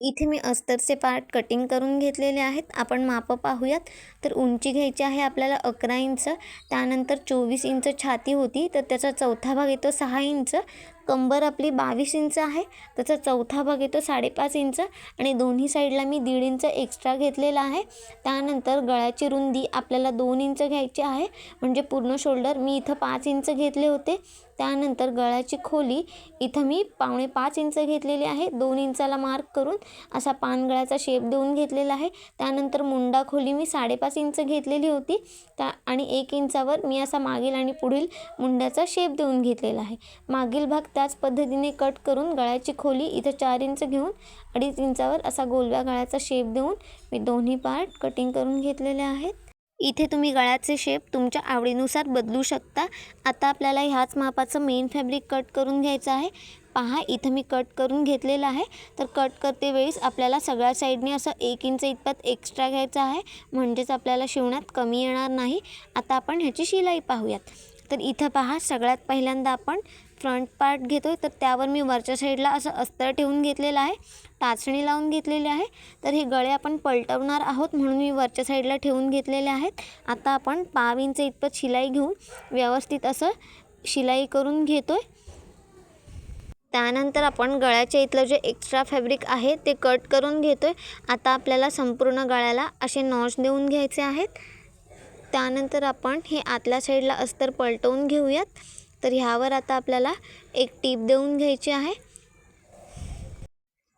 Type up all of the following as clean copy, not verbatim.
इथे मी अस्तरचे part cutting करून घेतलेले आहेत. आपण माप पाहूयात. तर उंची घ्यायची आहे आपल्याला 11 इंच, त्यानंतर 24 इंच छाती होती तर त्याचा चौथा भाग येतो 6 इंच, कंबर आपली 22 इंच आहे, त्याचा चौथा भाग येतो 5.5 इंच आणि दोन्ही साईडला मी 1.5 इंच एक्स्ट्रा घेतलेला आहे. त्यानंतर गळ्याची रुंदी आपल्याला 2 इंच घ्यायची आहे, म्हणजे पूर्ण शोल्डर मी इथं 5 इंच घेतले होते. त्यानंतर गळ्याची खोली इथं मी 5.25 इंच घेतलेली आहे. 2 इंचाला मार्क करून असा पानगळ्याचा शेप देऊन घेतलेला आहे. त्यानंतर मुंडा खोली मी 5.5 इंच घेतलेली होती आणि 1 इंचावर मी असा मागील आणि पुढील मुंड्याचा शेप देऊन घेतलेला आहे. मागील भाग त्याच पद्धतीने कट करून गळ्याची खोली इथं 4 इंच घेऊन 2.5 इंचावर असा गोलव्या गळ्याचा शेप देऊन मी दोन्ही पार्ट कटिंग करून घेतलेले आहेत. इथे तुम्ही गळ्याचे शेप तुमच्या आवडीनुसार बदलू शकता. आता आपल्याला ह्याच मापाचं मेन फॅब्रिक कट करून घ्यायचं आहे. पहा इथं मी कट करून घेतलेलं आहे. तर कट करते वेळेस आपल्याला सगळ्या साईडने असं 1 इंच इतपत एक्स्ट्रा घ्यायचं आहे, म्हणजेच आपल्याला शिवण्यात कमी येणार नाही. आता आपण ह्याची शिलाई पाहूयात. तर इथं पहा सगळ्यात पहिल्यांदा आपण फ्रंट पार्ट घेतोय, तर त्यावर मी वरच्या साईडला असं अस्तर ठेवून घेतलेलं आहे, टाचणी लावून घेतलेली आहे. तर हे गळे आपण पलटवणार आहोत म्हणून मी वरच्या साईडला ठेवून घेतलेले आहेत. आता आपण 5 इंच इतपत शिलाई घेऊन व्यवस्थित असं शिलाई करून घेतोय. त्यानंतर आपण गळ्याच्या इथलं जे एक्स्ट्रा फॅब्रिक आहे ते कट करून घेतोय. आता आपल्याला संपूर्ण गळ्याला असे नॉच देऊन घ्यायचे आहेत. त्यानंतर आपण हे आतल्या साईडला अस्तर पलटवून घेऊयात. तर ह्यावर आता आपल्याला एक टीप देऊन घ्यायची आहे.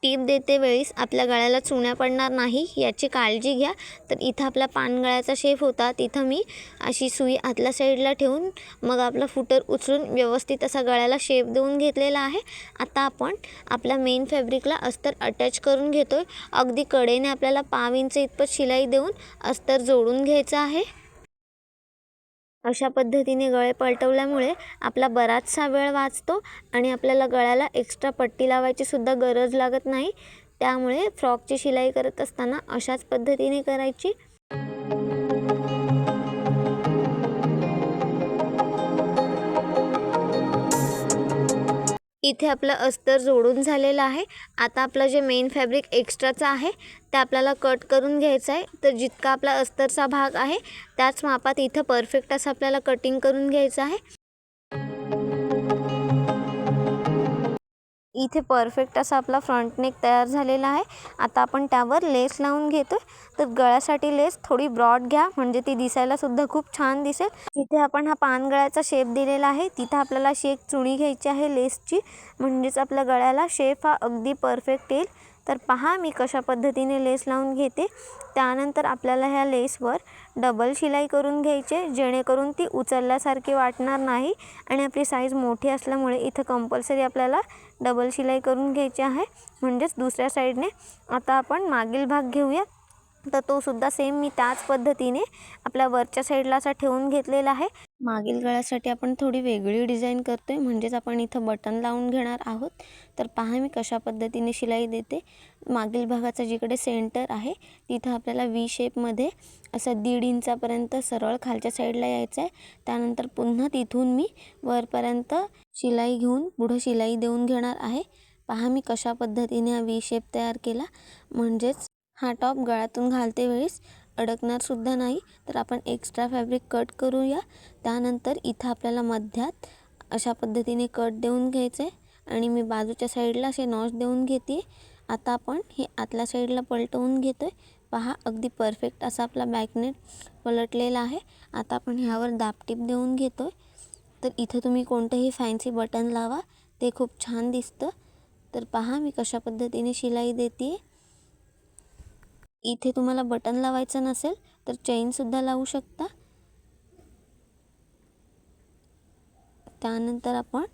टीप देते वेळेस आपल्या गळ्याला चुण्या पडणार नाही याची काळजी घ्या. तर इथं आपला पानगळ्याचा शेप होता, तिथं मी अशी सुई आतल्या साईडला ठेवून मग आपला फुटर उचलून व्यवस्थित असा गळ्याला शेप देऊन घेतलेला आहे. आता आपण आपल्या मेन फॅब्रिकला अस्तर अटॅच करून घेतोय. अगदी कडेने आपल्याला 5 इंच इतपत शिलाई देऊन अस्तर जोडून घ्यायचं आहे. अशा पद्धतीने गळे पलटवल्यामुळे आपला बराचसा वेळ वाचतो आणि आपल्याला गळ्याला एक्स्ट्रा पट्टी लावायची सुद्धा गरज लागत नाही. त्यामुळे फ्रॉकची शिलाई करत असताना अशाच पद्धतीने करायची. इथे आपलं अस्तर जोडून झालेलं आहे. आता आपलं जे मेन फॅब्रिक एक्स्ट्राचं आहे ते आपल्याला कट करून घ्यायचं आहे. तर जितका आपला अस्तरचा भाग आहे त्याच मापात इथं परफेक्ट असं आपल्याला कटिंग करून घ्यायचं आहे. इथे परफेक्ट असा आपला फ्रंट नेक तयार झालेला आहे. आता आपण त्यावर लेस लावून घेतोय. तर गळ्यासाठी लेस थोडी ब्रॉड घ्या, म्हणजे ती दिसायला सुद्धा खूप छान दिसेल. इथे आपण हा पानगळ्याचा शेप दिलेला आहे, तिथं आपल्याला अशी एक चुणी घ्यायची आहे लेसची, म्हणजेच आपल्या गळ्याला शेप हा अगदी परफेक्ट येईल. तर पहा मी कशा पद्धतीने लेस लावून घेते. त्यानंतर आपल्याला ह्या लेसवर डबल शिलाई करून घ्यायचे, जेणेकरून ती उचलल्यासारखी वाटणार नाही आणि आपली साईज मोठी असल्यामुळे इथं कंपल्सरी आपल्याला डबल शिलाई करून घ्यायची आहे, म्हणजेच दुसऱ्या साईडने. आता आपण मागील भाग घेऊया. तर तो सुद्धा सेम मी त्याच पद्धतीने आपल्या वरच्या साईडला असा ठेवून घेतलेला आहे. मागील गळ्यासाठी आपण थोडी वेगळी डिझाईन करतोय, म्हणजेच आपण इथं बटन लावून घेणार आहोत. तर पहा मी कशा पद्धतीने शिलाई देते. मागील भागाचा जिकडे सेंटर आहे तिथं आपल्याला व्ही शेपमध्ये असं 1.5 इंचापर्यंत सरळ खालच्या साईडला यायचं आहे. त्यानंतर पुन्हा तिथून मी वरपर्यंत शिलाई घेऊन पुढं शिलाई देऊन घेणार आहे. पहा मी कशा पद्धतीने हा व्ही शेप तयार केला, म्हणजेच हा टॉप गळ्यातून घालते वेळेस अडकणार सुद्धा नाही. तर आपण एक्स्ट्रा फॅब्रिक कट करूया. त्यानंतर इथं आपल्याला मध्यात अशा पद्धतीने कट देऊन घ्यायचं आहे आणि मी बाजूच्या साईडला असे नॉच देऊन घेते. आता आपण हे आतल्या साईडला पलटवून घेतोय. पहा अगदी परफेक्ट असा आपला बॅकनेट पलटलेला आहे. आता आपण ह्यावर दाबटीप देऊन घेतोय. तर इथं तुम्ही कोणतंही फॅन्सी बटन लावा, ते खूप छान दिसतं. तर पहा मी कशा पद्धतीने शिलाई देते. इथे तुम्हाला बटन लावायचं नसेल तर चेनसुद्धा लावू शकता. त्यानंतर आपण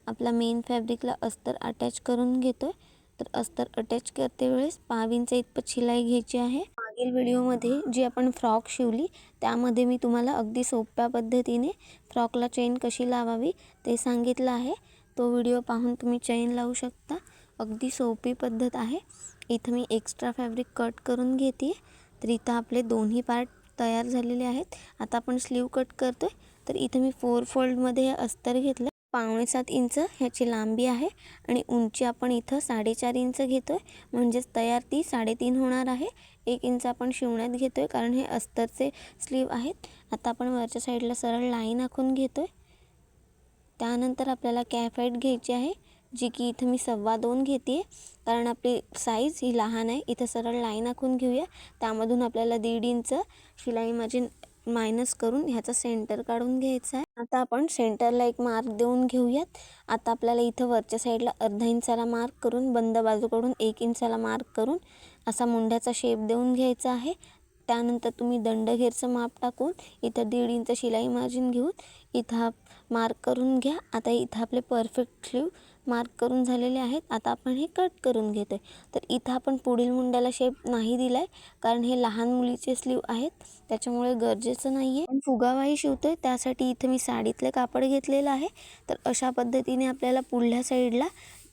आपला मेन फॅब्रिकला अस्तर अटॅच करून घेतोय. तर अस्तर अटॅच करते वेळेस 5 इंच इतपत शिलाई घ्यायची आहे. मागील व्हिडिओमध्ये जी आपण फ्रॉक शिवली त्यामध्ये मी तुम्हाला अगदी सोप्या पद्धतीने फ्रॉकला चेन कशी लावावी ते सांगितलं आहे. तो व्हिडिओ पाहून तुम्ही चेन लावू शकता. अगदी सोपी पद्धत आहे. इथं मी एक्स्ट्रा फॅब्रिक कट करून घेते. तर इथं आपले दोन्ही पार्ट तयार झालेले आहेत. आता आपण स्लीव कट करतोय. तर इथं मी 4 फोल्डमध्ये अस्तर घेतलं. पावणे 7 इंच ह्याची लांबी आहे आणि उंची आपण इथं 4.5 इंच घेतोय, म्हणजेच तयार ती 3.5 होणार आहे. 1 इंच आपण शिवण्यात घेतोय कारण हे अस्तरचे स्लीव आहेत. आता आपण वरच्या साईडला सरळ लाईन आखून घेतोय. त्यानंतर आपल्याला कॅफ हाईट घ्यायची आहे, जी की इथं मी 2.25 घेते कारण आपली साईज ही लहान आहे. इथं सरळ लाईन आखून घेऊया. त्यामधून आपल्याला 1.5 इंच शिलाई मार्जिन मायनस करून ह्याचा सेंटर काढून घ्यायचा आहे. आता आपण सेंटरला एक मार्क देऊन घेऊयात. आता आपल्याला इथं वरच्या साईडला अर्धा इंचाला मार्क करून बंद बाजूकडून 1 इंचाला मार्क करून असा मुंड्याचा शेप देऊन घ्यायचा आहे. त्यानंतर तुम्ही दंडघेरचं माप टाकून इथं 1.5 इंच शिलाई मार्जिन घेऊन इथं मार्क करून घ्या. आता इथं आपले परफेक्ट स्लीव मार्क करून झालेले आहेत. आता आपण हे कट करून घेतोय. तर इथं आपण पुढील मुंड्याला शेप नाही दिलाय कारण हे लहान मुलीचे स्लीव आहेत, त्याच्यामुळे गरजेचं नाही आहे. पण फुगावाही शिवतोय त्यासाठी इथं मी साडीतले कापड घेतलेलं आहे. तर अशा पद्धतीने आपल्याला पुढल्या साईडला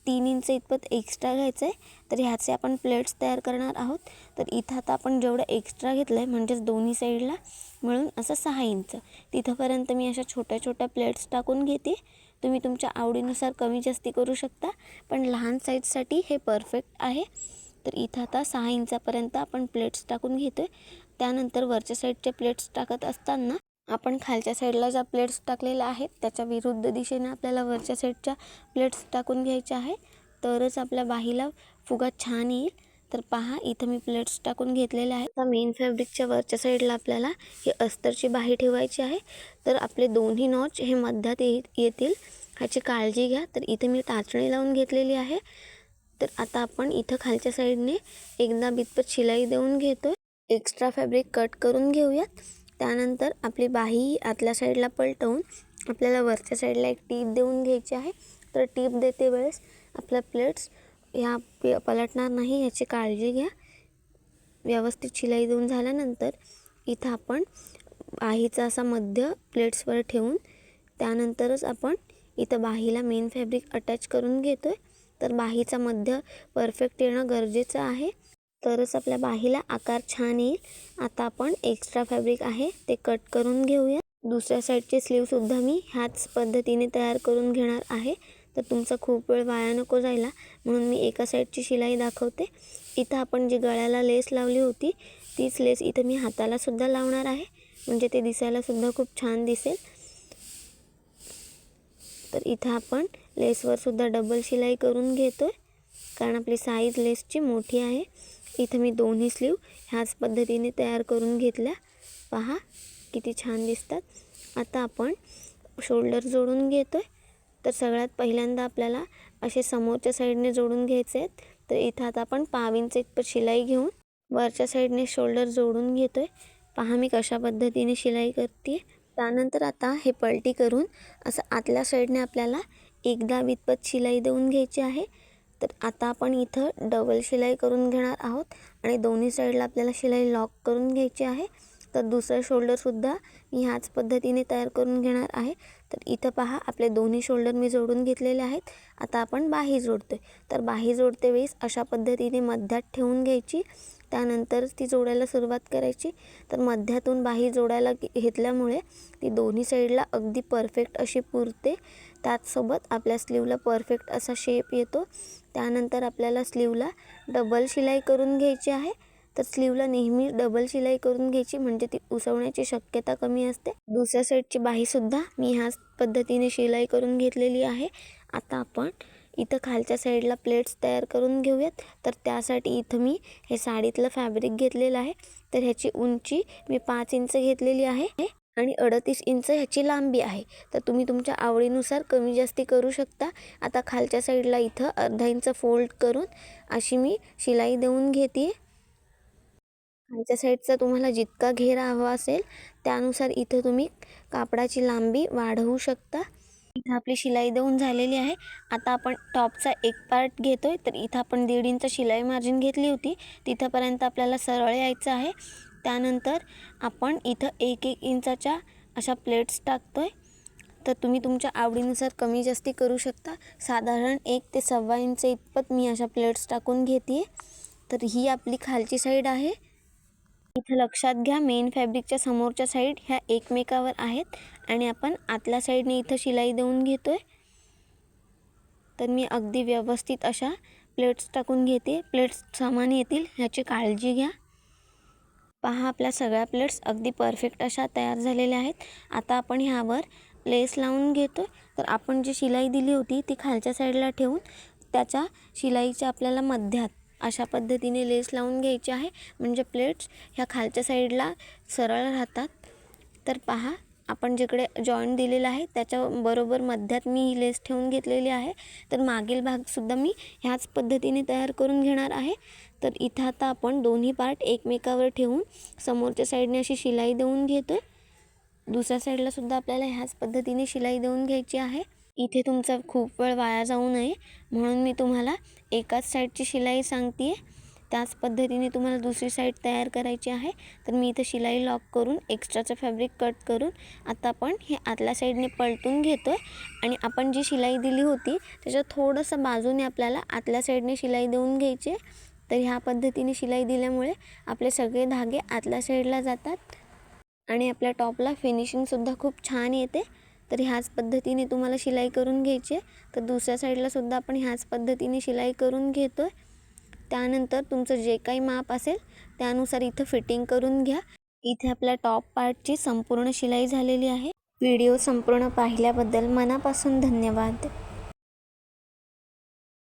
3 इंच इतपत एक्स्ट्रा घ्यायचं आहे. तर ह्याचे आपण प्लेट्स तयार करणार आहोत. तर इथं आता आपण जेवढं एक्स्ट्रा घेतलं आहे म्हणजेच दोन्ही साईडला मिळून असं 6 इंच तिथंपर्यंत मी अशा छोट्या छोट्या प्लेट्स टाकून घेते. तुम्ही तुमच्या आवडीनुसार कमी जास्ती करू शकता, पण लहान साईजसाठी हे परफेक्ट आहे. तर इथं आता 6 इंचापर्यंत आपण प्लेट्स टाकून घेतोय. त्यानंतर वरच्या साईडच्या प्लेट्स टाकत असताना आपण खालच्या साईडला ज्या प्लेट्स टाकलेल्या आहेत त्याच्या विरुद्ध दिशेने आपल्याला वरच्या साईडच्या प्लेट्स टाकून घ्यायच्या आहे, तरच आपल्या बाहीला फुगा छान येईल. तर पहा इथं मी प्लेट्स टाकून घेतलेल्या आहेत. आता मेन फॅब्रिकच्या वरच्या साईडला आपल्याला ही अस्तरची बाही ठेवायची आहे. तर आपले दोन्ही नॉच हे मध्यात येतील ह्याची काळजी घ्या. तर इथे मी टाचणी लावून घेतलेली आहे. तर आता आपण इथं खालच्या साईडने एकदा बितपत शिलाई देऊन घेतोय. एक्स्ट्रा फॅब्रिक कट करून घेऊयात. त्यानंतर आपली बाही आतल्या साईडला पलटवून आपल्याला वरच्या साईडला एक टीप देऊन घ्यायची आहे. तर टीप देते वेळेस आपल्या प्लेट्स ह्या पलटणार नाही याची काळजी घ्या. व्यवस्थित शिलाई देऊन झाल्यानंतर इथं आपण बाहीचा असा मध्य प्लेट्सवर ठेवून त्यानंतरच आपण इथं बाहीला मेन फॅब्रिक अटॅच करून घेतोय. तर बाहीचा मध्य परफेक्ट येणं गरजेचं आहे, तरच आपल्या बाहीला आकार छान येईल. आता आपण एक्स्ट्रा फॅब्रिक आहे ते कट करून घेऊया. दुसऱ्या साईडचे स्लीवसुद्धा मी ह्याच पद्धतीने तयार करून घेणार आहे. तर तुमचा खूप वेळ वाया नको जायला म्हणून मी एका साईडची शिलाई दाखवते. इथं आपण जी गळ्याला लेस लावली होती तीच लेस इथं मी हातालासुद्धा लावणार आहे, म्हणजे ते दिसायलासुद्धा खूप छान दिसेल. तर इथं आपण लेसवर सुद्धा डबल शिलाई करून घेतोय कारण आपली साईज लेसची मोठी आहे. इथं मी दोन्ही स्लीव ह्याच पद्धतीने तयार करून घेतल्या. पहा किती छान दिसतात. आता आपण शोल्डर जोडून घेतोय. तर सगळ्यात पहिल्यांदा आपल्याला असे समोरच्या साईडने जोडून घ्यायचे आहेत. तर इथं आता आपण 1/2 इंच इतपत शिलाई घेऊन वरच्या साईडने शोल्डर जोडून घेतोय. पहा मी कशा पद्धतीने शिलाई करते. त्यानंतर आता हे पलटी करून असं आतल्या साईडने आपल्याला एकदा इतपत शिलाई देऊन घ्यायची आहे. तर आता आपण इथं डबल शिलाई करून घेणार आहोत आणि दोन्ही साईडला आपल्याला शिलाई लॉक करून घ्यायची आहे. तर दुसरा शोल्डरसुद्धा मी ह्याच पद्धतीने तयार करून घेणार आहे. तर इथं पहा आपले दोन्ही शोल्डर मी जोडून घेतलेले आहेत. आता आपण बाही जोडतोय. तर बाही जोडते वेळेस अशा पद्धतीने मध्यात ठेवून घ्यायची, त्यानंतर ती जोडायला सुरुवात करायची. तर मध्यातून बाही जोडायला घेतल्यामुळे ती दोन्ही साईडला अगदी परफेक्ट अशी पुरते. त्याचसोबत आपल्या स्लीवला परफेक्ट असा शेप येतो. त्यानंतर आपल्याला स्लीवला डबल शिलाई करून घ्यायची आहे. तर स्लीवला नेहमी डबल शिलाई करून घ्यायची, म्हणजे ती उसवण्याची शक्यता कमी असते. दुसऱ्या साईडची बाहीसुद्धा मी ह्याच पद्धतीने शिलाई करून घेतलेली आहे. आता आपण इथं खालच्या साईडला प्लेट्स तयार करून घेऊयात. तर त्यासाठी इथं मी हे साडीतलं फॅब्रिक घेतलेलं आहे. तर ह्याची उंची मी 5 इंच घेतलेली आहे आणि 38 इंच ह्याची लांबी आहे. तर तुम्ही तुमच्या आवडीनुसार कमी जास्ती करू शकता. आता खालच्या साईडला इथं अर्धा इंच फोल्ड करून अशी मी शिलाई देऊन घेते. खालच्या साईडचा तुम्हाला जितका घेरा हवा असेल त्यानुसार इथं तुम्ही कापडाची लांबी वाढवू शकता. इथं आपली शिलाई देऊन झालेली आहे. आता आपण टॉपचा एक पार्ट घेतोय. तर इथं आपण 1.5 इंच शिलाई मार्जिन घेतली होती, तिथंपर्यंत आपल्याला सरळ यायचं आहे. त्यानंतर आपण इथं 1-1 इंचाच्या अशा प्लेट्स टाकतोय. तर तुम्ही तुमच्या आवडीनुसार कमी जास्ती करू शकता. साधारण 1 ते 1.25 इंच इतपत मी अशा प्लेट्स टाकून घेते. तर ही आपली खालची साईड आहे. इथं लक्षात घ्या मेन फॅब्रिकच्या समोरच्या साईड ह्या एकमेकावर आहेत आणि आपण आतल्या साईडने इथं शिलाई देऊन घेतोय. तर मी अगदी व्यवस्थित अशा प्लेट्स टाकून घेते. प्लेट्स समान येतील ह्याची काळजी घ्या. पहा, आपल्या सगळ्या प्लेट्स अगदी परफेक्ट अशा तयार झालेल्या आहेत. आता आपण ह्यावर लेस लावून घेतो. तर आपण जी शिलाई दिली होती ती खालच्या साईडला ठेवून त्याच्या शिलाईच्या आपल्याला मध्यात अशा पद्धतीने लेस लावून घ्यायची आहे, म्हणजे प्लेट्स ह्या खालच्या साईडला सरळ राहतात. तर पहा, आपण जिकडे जॉईंट दिलेला आहे त्याच्या बरोबर मध्यात मी ही लेस ठेवून घेतलेली आहे. तर मागील भागसुद्धा मी ह्याच पद्धतीने तयार करून घेणार आहे. तर इथं आता आपण दोन्ही पार्ट एकमेकावर ठेवून समोरच्या साईडने अशी शिलाई देऊन घेतो. दुसऱ्या साईडला सुद्धा आपल्याला ह्याच पद्धतीने शिलाई देऊन घ्यायची आहे. इथे तुमचा खूप वेळ वाया जाऊ नये म्हणून मी तुम्हाला एकाच साईडची शिलाई सांगते. त्याच पद्धतीने तुम्हाला दुसरी साईड तयार करायची आहे. तर मी इथं शिलाई लॉक करून एक्स्ट्राचं फॅब्रिक कट करून आता आपण हे आतल्या साईडने पलटून घेतो आहे आणि आपण जी शिलाई दिली होती त्याच्या थोडंसं बाजूने आपल्याला आतल्या साईडने शिलाई देऊन घ्यायची आहे. तर ह्या पद्धतीने शिलाई दिल्यामुळे आपले सगळे धागे आतल्या साईडला जातात आणि आपल्या टॉपला फिनिशिंगसुद्धा खूप छान येते. तर ह्याच पद्धतीने तुम्हाला शिलाई करून घ्यायची आहे. तर दुसऱ्या साईडला सुद्धा आपण ह्याच पद्धतीने शिलाई करून घेतो आहे. त्यानंतर तुमचं जे काही माप असेल त्यानुसार इथं फिटिंग करून घ्या. इथे आपल्या टॉप पार्टची संपूर्ण शिलाई झालेली आहे. व्हिडिओ संपूर्ण पाहिल्याबद्दल मनापासून धन्यवाद.